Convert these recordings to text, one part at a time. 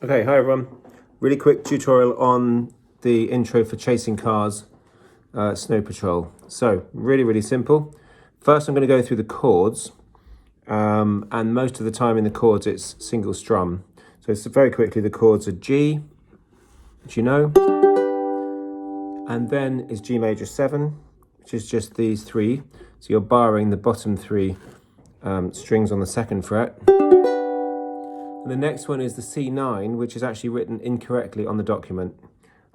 Okay, hi everyone. Really quick tutorial on the intro for Chasing Cars Snow Patrol. So, really simple. First I'm going to go through the chords, and most of the time in the chords it's single strum. So very quickly, the chords are G, which you know, and then is G major 7, which is just these three. So you're barring the bottom three strings on the 2nd fret. And the next one is the C9, which is actually written incorrectly on the document.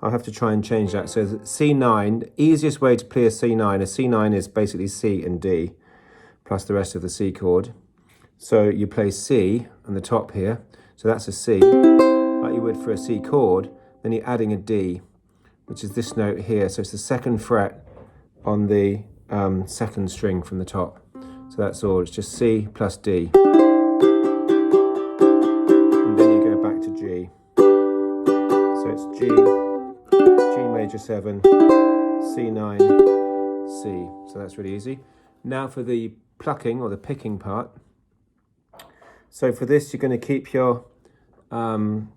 I'll have to try and change that. So C9, easiest way to play a C9 is basically C and D, plus the rest of the C chord. So you play C on the top here. So that's a C, like you would for a C chord. Then you're adding a D, which is this note here. So it's the 2nd fret on the 2nd string from the top. So that's all, it's just C plus D. G. So it's G, G major 7, C9, C. So that's really easy. Now for the plucking or the picking part. So for this, you're going to keep your 3rd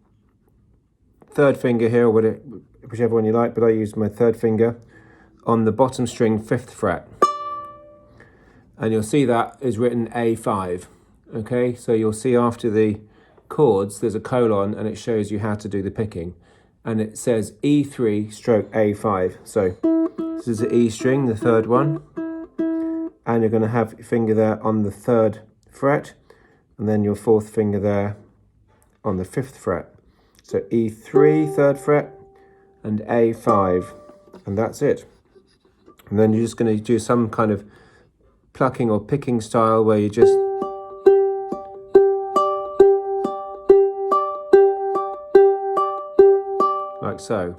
finger here, or whichever one you like, but I use my 3rd finger on the bottom string 5th fret. And you'll see that is written A5. Okay, so you'll see after the chords there's a colon and it shows you how to do the picking, and it says E3 stroke A5. So this is the E string, the 3rd one, and you're going to have your finger there on the 3rd fret and then your 4th finger there on the 5th fret. So E3 3rd fret and A5, and that's it. And then you're just going to do some kind of plucking or picking style where you just like so.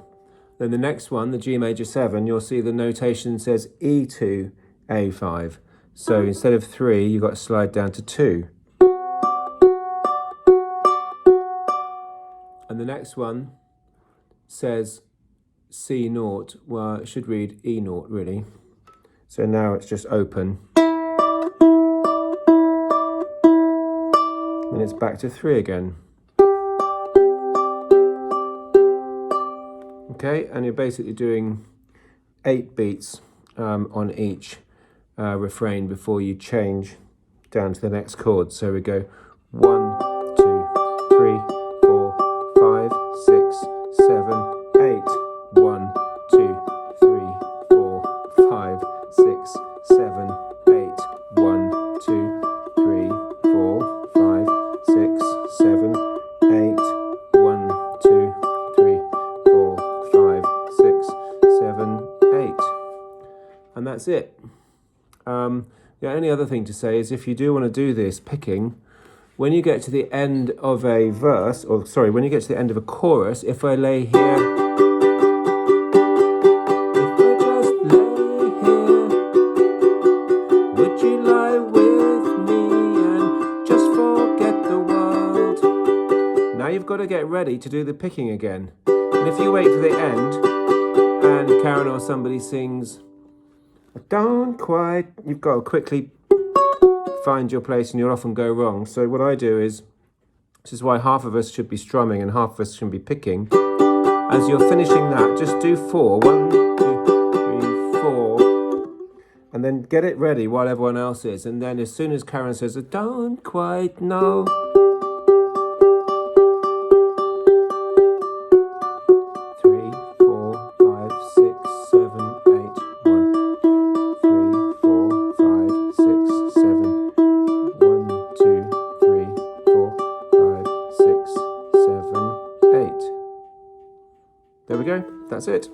Then the next one, the G major 7, you'll see the notation says E2 A5. So instead of 3, you've got to slide down to 2. And the next one says C0. Well, it should read E0 really. So now it's just open. And it's back to 3 again. Okay, and you're basically doing 8 beats on each refrain before you change down to the next chord. So we go 1, 2, 3, 4, 5, 6, 7, 8. 1, 2, 3, 4, 5, 6, 7, 8. 1, 2, 3, 4, 5, 6, 7, 8. 1, 2, 3, 4, 5, 6, 7, 8. And that's it. The only other thing to say is if you do want to do this picking, when you get to the end of a verse, or sorry, when you get to the end of a chorus, if I lay here, if I just lay here, would you lie with me and just forget the world? Now you've got to get ready to do the picking again. And if you wait for the end and Karen or somebody sings, I don't quite, you've got to quickly find your place and you'll often go wrong. So what I do is, this is why half of us should be strumming and half of us should be picking. As you're finishing that, just do 4. 1, 2, 3, 4. And then get it ready while everyone else is. And then as soon as Karen says, I don't quite know, 3, 4, 5, 6, 7, 8. 1, 3, 4, 5, 6, 7. 1, 2, 3, 4, 5, 6, 7, 8. There we go. That's it.